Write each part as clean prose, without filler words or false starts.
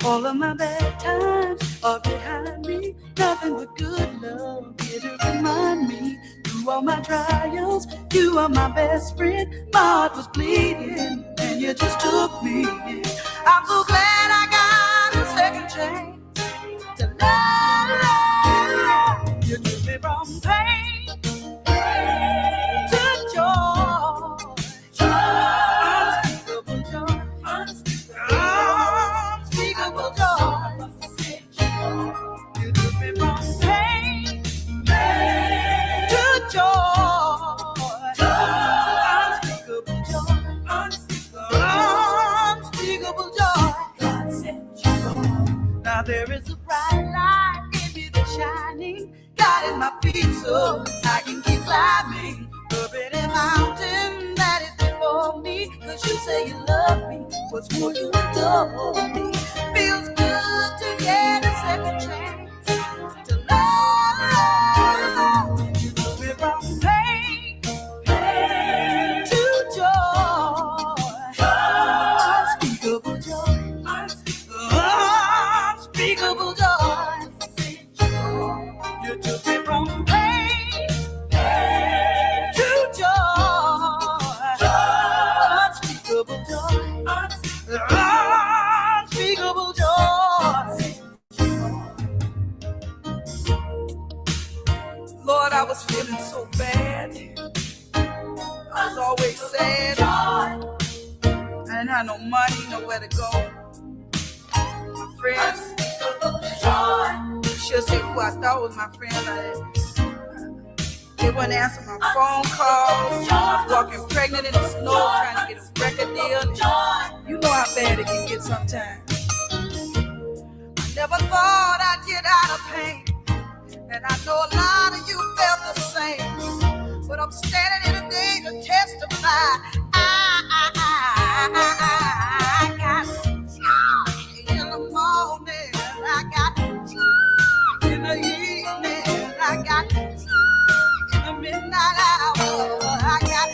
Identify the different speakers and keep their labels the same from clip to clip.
Speaker 1: All of my bad times are behind me. Nothing but good love here to remind me. Through all my trials, you are my best friend. My heart was bleeding, and you just took me in. I'm so glad I got a second chance to love. You took me from pain to joy. Unspeakable joy. Unspeakable joy. You took me from pain to joy. Unspeakable joy. Unspeakable joy. Now there is a bright light in me that's shining, guiding my feet so I can keep climbing up any mountain that is before me. 'Cause you say you love me, what's more you adore me. Feels good to get a second chance to love. You took me from pain to joy. Unspeakable joy. Unspeakable joy. You took me from pain to joy. Unspeakable joy. Unspeakable joy. Lord, I was feeling so bad. I was always sad. I didn't have no money, nowhere to go. My friends, she'll say who I thought was my friend. They wouldn't answer my phone calls. I was walking pregnant in the snow, trying to get a record deal. You know how bad it can get sometimes. I never thought I'd get out of pain, and I know a lot of you felt the same. But I'm standing here today to testify. I got joy in the morning. I got joy in the evening. I got joy in the midnight hour. I got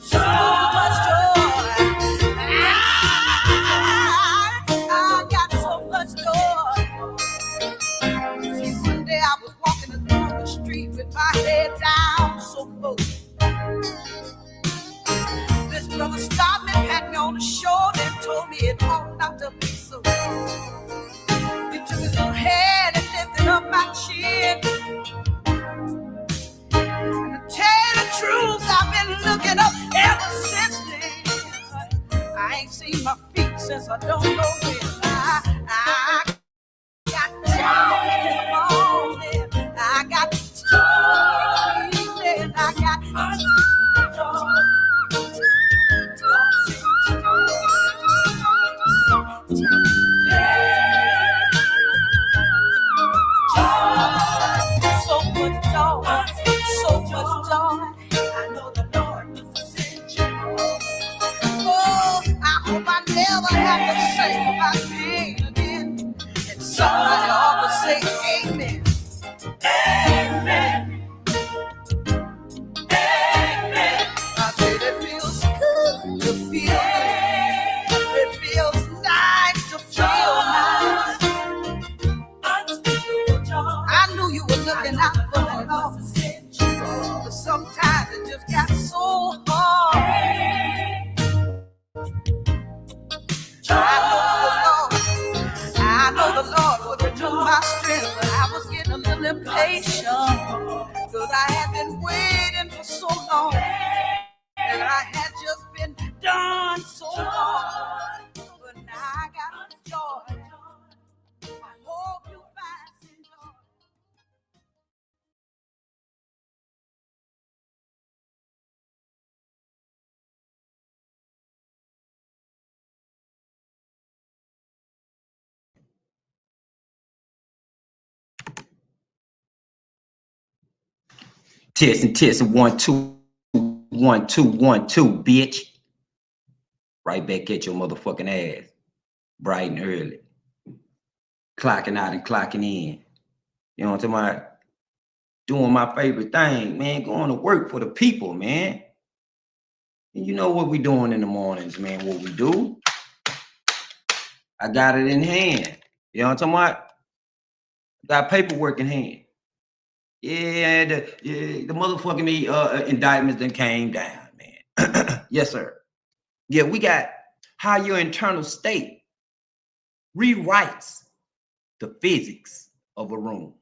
Speaker 1: so much joy. I got so much joy. See, one day I was walking along the street with my head down, so low. This brother stopped me, pat me on the shoulder, and told me it ought not to be so. He took his little head and lifted up my chin. And to tell you the truth, I've been looking up ever since then. I ain't seen my feet since I don't know when. I got joy in the morning. I got joy in the evening. I got joy. So much joy, so much joy. I know the Lord must have sent you. Oh, I hope I never have to say my pain again. And somebody ought to say amen. Amen. Amen. I said it feels good to feel good. It feels nice to feel nice. I knew you were looking out for me, Lord. But sometimes it just got so hard. I know the Lord would renew my strength, but I was getting a little impatient. 'Cause I had been waiting for so long, and I had just been done so long. But now I got joy. I hope you find some joy.
Speaker 2: Testing 1 2 1 2 1 2, bitch. Right back at your motherfucking ass, bright and early, clocking out and clocking in. You know what I'm talking about? Doing my favorite thing, man. Going to work for the people, man. And you know what we doing in the mornings, man. What we do, I got it in hand. You know what I'm talking about? Got paperwork in hand. Yeah, the motherfucking indictments then came down, man. Yes, sir. Yeah, we got how your internal state rewrites the physics of a room.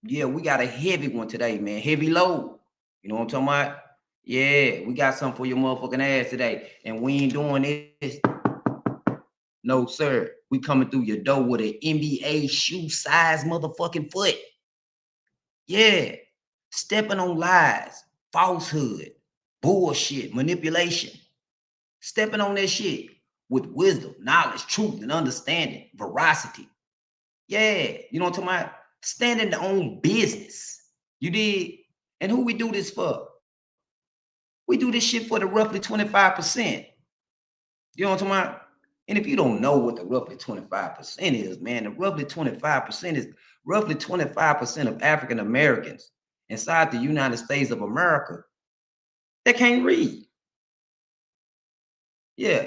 Speaker 2: Yeah, we got a heavy one today, man. Heavy load. You know what I'm talking about? Yeah, we got something for your motherfucking ass today. And we ain't doing this. No, sir. We coming through your door with an NBA shoe size motherfucking foot. Yeah. Stepping on lies, falsehood, bullshit, manipulation. Stepping on that shit with wisdom, knowledge, truth, and understanding, veracity. Yeah. You know what I'm talking about? Standing their own business. You did? And who we do this for? We do this shit for the roughly 25%. You know what I'm talking about? And if you don't know what the roughly 25% is, man, the roughly 25% is roughly 25% of African Americans inside the United States of America that can't read. Yeah.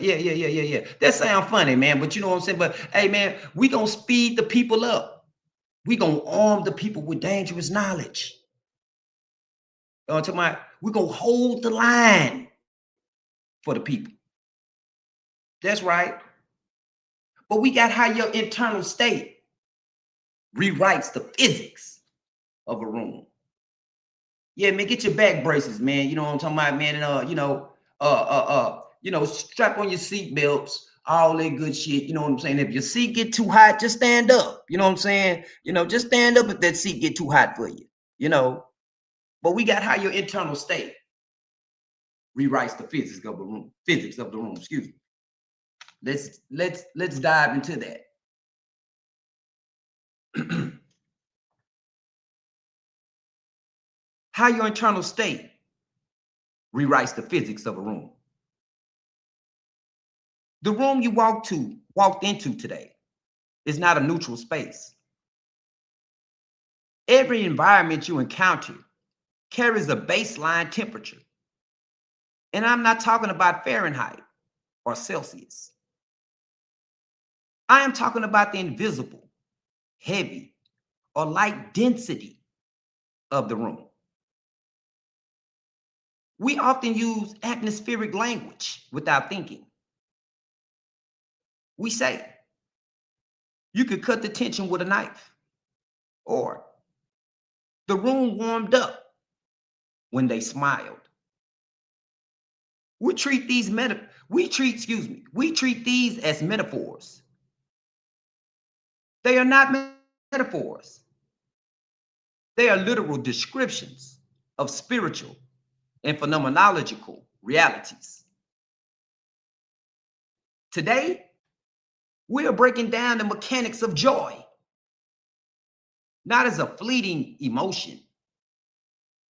Speaker 2: That sounds funny, man, but you know what I'm saying? But hey, man, we gonna speed the people up. We gonna arm the people with dangerous knowledge. You know what I'm talking about? We gonna hold the line for the people. That's right. But we got how your internal state rewrites the physics of a room. Yeah, man, get your back braces, man. You know what I'm talking about, man. And strap on your seat belts, all that good shit. You know what I'm saying? If your seat get too hot, just stand up. You know what I'm saying? Just stand up if that seat get too hot for you. But we got how your internal state rewrites the physics of the room. Physics of the room. Excuse me. Let's dive into that. How your internal state rewrites the physics of a room. The room you walked into today is not a neutral space. Every environment you encounter carries a baseline temperature. And I'm not talking about Fahrenheit or Celsius. I am talking about the invisible, heavy, or light density of the room. We often use atmospheric language without thinking. We say, you could cut the tension with a knife, or the room warmed up when they smiled. We treat these as metaphors. They are not metaphors. They are literal descriptions of spiritual and phenomenological realities. Today, we are breaking down the mechanics of joy, not as a fleeting emotion,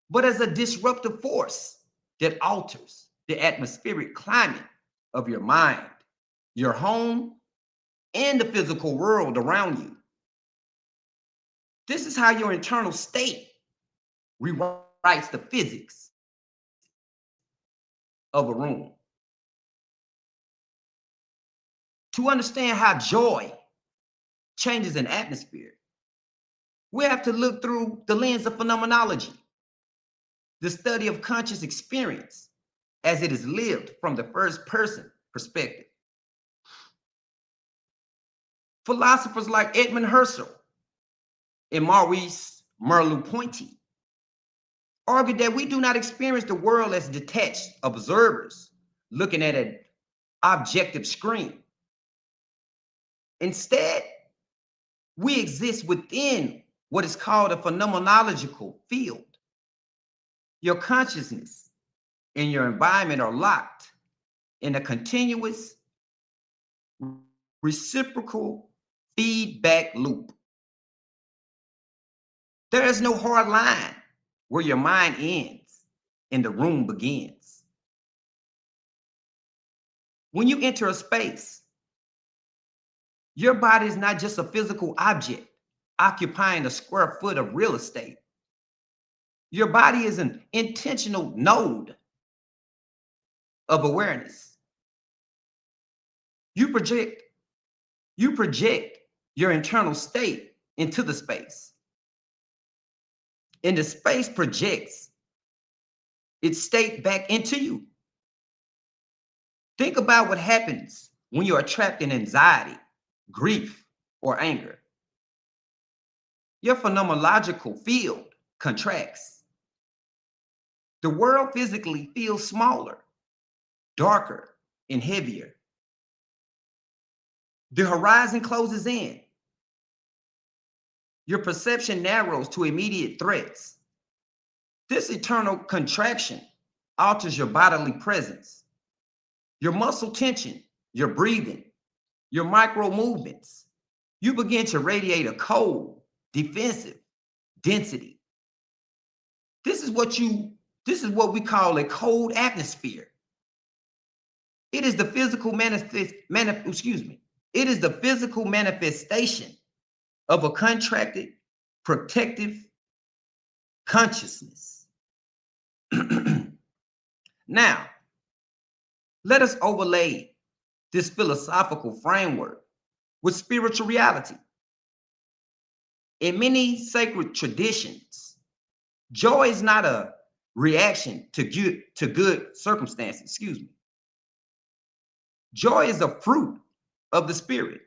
Speaker 2: but as a disruptive force that alters the atmospheric climate of your mind, your home, and the physical world around you. This is how your internal state rewrites the physics of a room. To understand how joy changes an atmosphere, we have to look through the lens of phenomenology, the study of conscious experience as it is lived from the first person perspective. Philosophers like Edmund Husserl and Maurice Merleau-Ponty argued that we do not experience the world as detached observers looking at an objective screen. Instead, we exist within what is called a phenomenological field. Your consciousness and your environment are locked in a continuous, reciprocal feedback loop. There is no hard line where your mind ends and the room begins. When you enter a space, your body is not just a physical object occupying a square foot of real estate. Your body is an intentional node of awareness. You project your internal state into the space. And the space projects its state back into you. Think about what happens when you are trapped in anxiety, grief, or anger. Your phenomenological field contracts. The world physically feels smaller, darker, and heavier. The horizon closes in. Your perception narrows to immediate threats. This eternal contraction alters your bodily presence, your muscle tension, your breathing, your micro movements. You begin to radiate a cold, defensive density. This is what we call a cold atmosphere. It is the physical It is the physical manifestation of a contracted, protective consciousness. Now, let us overlay this philosophical framework with spiritual reality. In many sacred traditions, joy is not a reaction to good circumstances. Joy is a fruit of the spirit.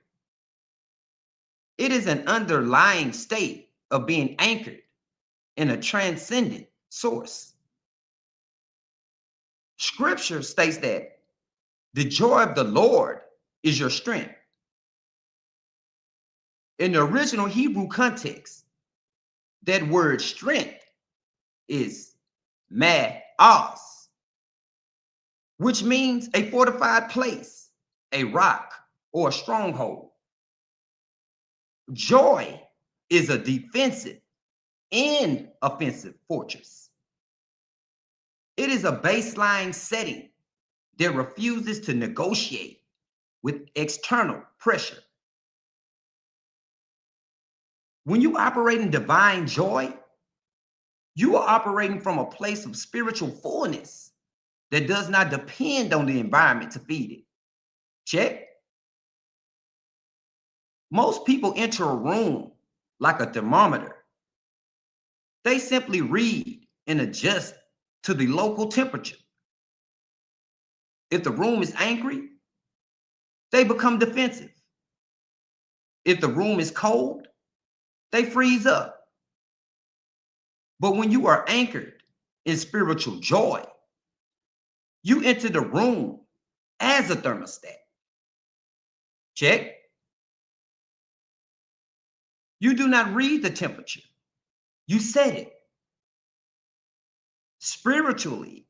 Speaker 2: It is an underlying state of being anchored in a transcendent source. Scripture states that the joy of the Lord is your strength. In the original Hebrew context, that word strength is ma'as, which means a fortified place, a rock, or a stronghold. Joy is a defensive and offensive fortress. It is a baseline setting that refuses to negotiate with external pressure. When you operate in divine joy, you are operating from a place of spiritual fullness that does not depend on the environment to feed it. Check. Most people enter a room like a thermometer. They simply read and adjust to the local temperature. If the room is angry, they become defensive. If the room is cold, they freeze up. But when you are anchored in spiritual joy, you enter the room as a thermostat. Check. You do not read the temperature. You set it. Spiritually,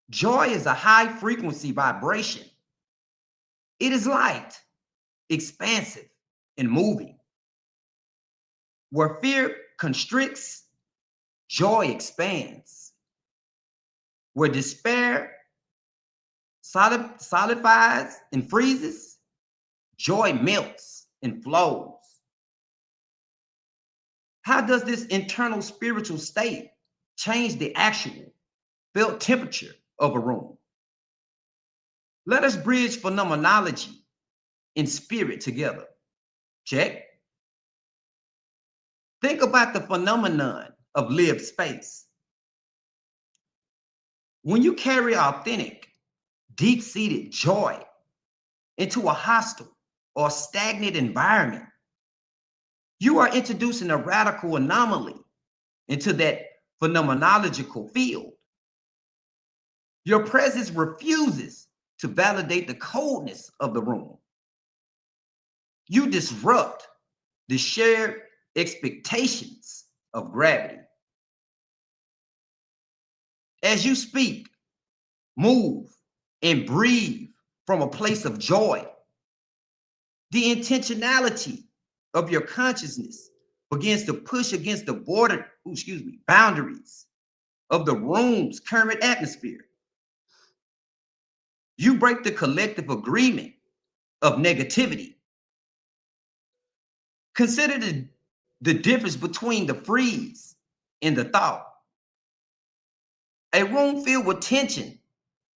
Speaker 2: joy is a high frequency vibration. It is light, expansive, and moving. Where fear constricts, joy expands. Where despair solidifies and freezes, joy melts and flows. How does this internal spiritual state change the actual felt temperature of a room? Let us bridge phenomenology and spirit together. Check. Think about the phenomenon of lived space. When you carry authentic, deep-seated joy into a hostile or stagnant environment, you are introducing a radical anomaly into that phenomenological field. Your presence refuses to validate the coldness of the room. You disrupt the shared expectations of gravity. As you speak, move, and breathe from a place of joy, the intentionality of your consciousness begins to push against the boundaries of the room's current atmosphere. You break the collective agreement of negativity. Consider the difference between the freeze and the thaw. A room filled with tension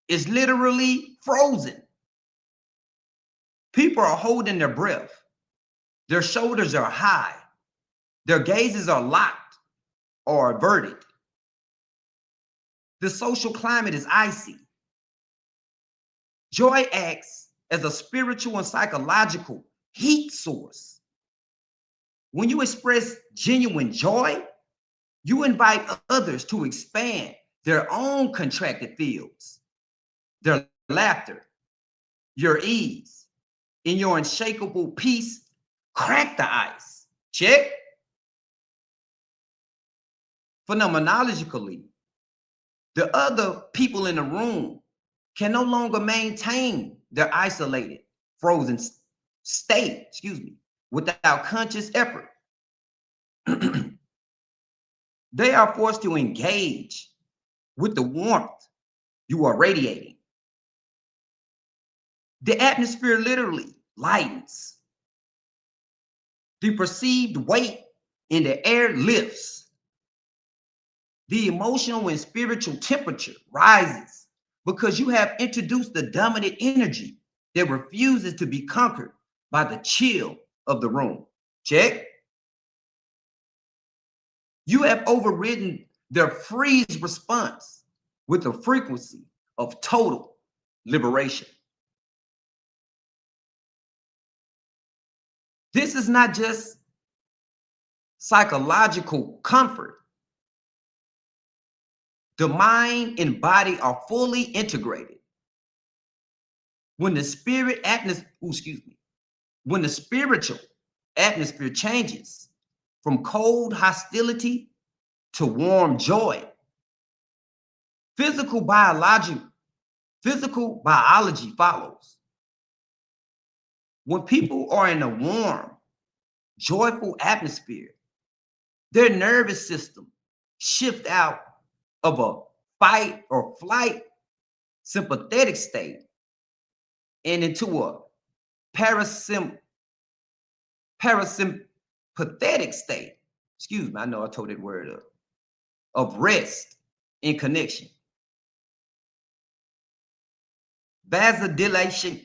Speaker 2: is literally frozen. People are holding their breath. Their shoulders are high. Their gazes are locked or averted. The social climate is icy. Joy acts as a spiritual and psychological heat source. When you express genuine joy, you invite others to expand their own contracted fields. Their laughter, your ease, and your unshakable peace crack the ice. Check. Phenomenologically, the other people in the room can no longer maintain their isolated, frozen state, without conscious effort. They are forced to engage with the warmth you are radiating. The atmosphere literally lightens. The perceived weight in the air lifts. The emotional and spiritual temperature rises because you have introduced the dominant energy that refuses to be conquered by the chill of the room. Check. You have overridden their freeze response with the frequency of total liberation. This is not just psychological comfort. The mind and body are fully integrated. When the when the spiritual atmosphere changes from cold hostility to warm joy, physical biology follows. When people are in a warm, joyful atmosphere, their nervous system shifts out of a fight or flight sympathetic state and into a parasympathetic state. Excuse me, I know I told that word up. Of rest and connection. Vasodilation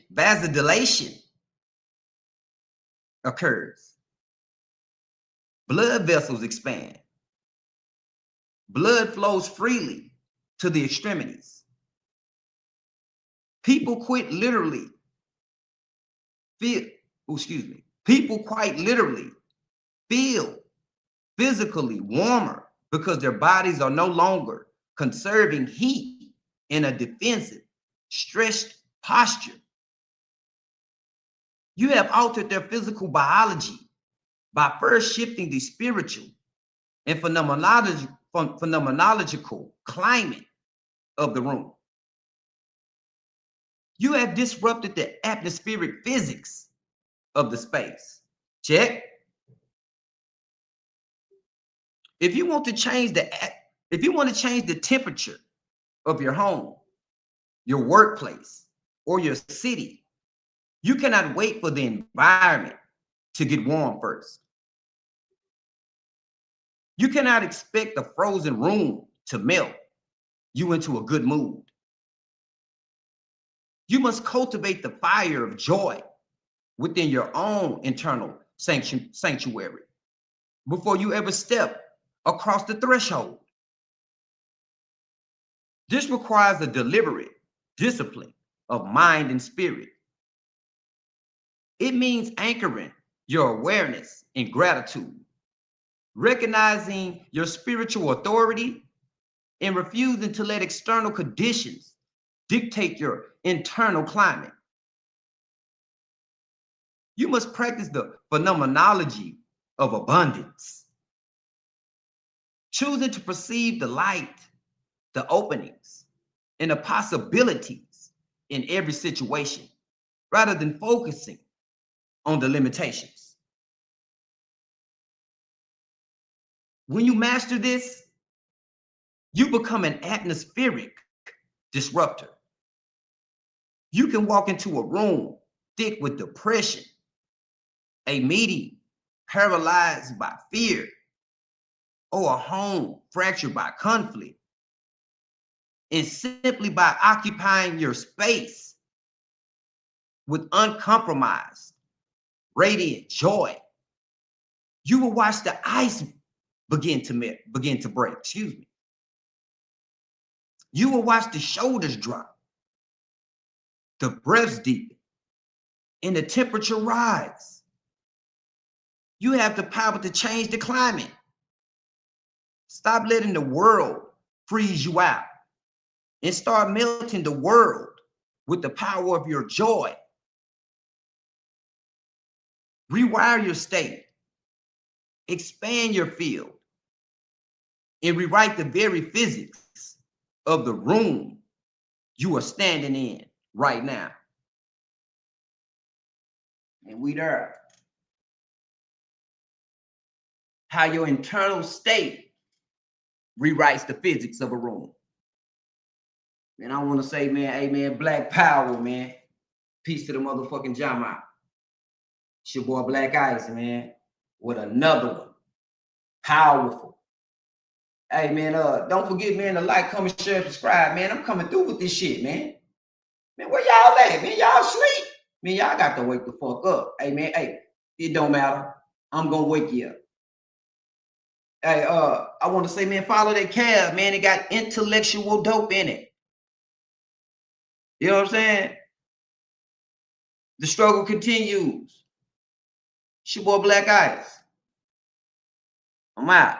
Speaker 2: occurs. Blood vessels expand. Blood flows freely to the extremities. People quite literally feel physically warmer because their bodies are no longer conserving heat in a defensive, stressed posture. You have altered their physical biology by first shifting the spiritual and phenomenological climate of the room. You have disrupted the atmospheric physics of the space. Check. If you want to change the temperature of your home, your workplace, or your city, you cannot wait for the environment to get warm first. You cannot expect the frozen room to melt you into a good mood. You must cultivate the fire of joy within your own internal sanctuary before you ever step across the threshold. This requires a deliberate discipline of mind and spirit. It means anchoring your awareness in gratitude, recognizing your spiritual authority, and refusing to let external conditions dictate your internal climate. You must practice the phenomenology of abundance, choosing to perceive the light, the openings, and the possibilities in every situation, rather than focusing on the limitations. When you master this, you become an atmospheric disruptor. You can walk into a room thick with depression, a meeting paralyzed by fear, or a home fractured by conflict, And simply by occupying your space with uncompromised, radiant joy, you will watch the ice begin to break. Excuse me. You will watch the shoulders drop, the breaths deepen, and the temperature rise. You have the power to change the climate. Stop letting the world freeze you out and start melting the world with the power of your joy. Rewire your state, expand your field, and rewrite the very physics of the room you are standing in right now. And we there. How your internal state rewrites the physics of a room. And I want to say, man, hey, man, Black Power, man. Peace to the motherfucking Jama. It's your boy Black Ice, man, with another one. Powerful. Hey, man, don't forget, man, to like, comment, share, subscribe, man. I'm coming through with this shit, man. Man, where y'all at, man? Y'all sleep? Man, y'all got to wake the fuck up. Hey, man, hey, it don't matter. I'm going to wake you up. Hey, I want to say, man, follow that cab, man. It got intellectual dope in it. You know what I'm saying? The struggle continues. It's your boy Black Ice. I'm out.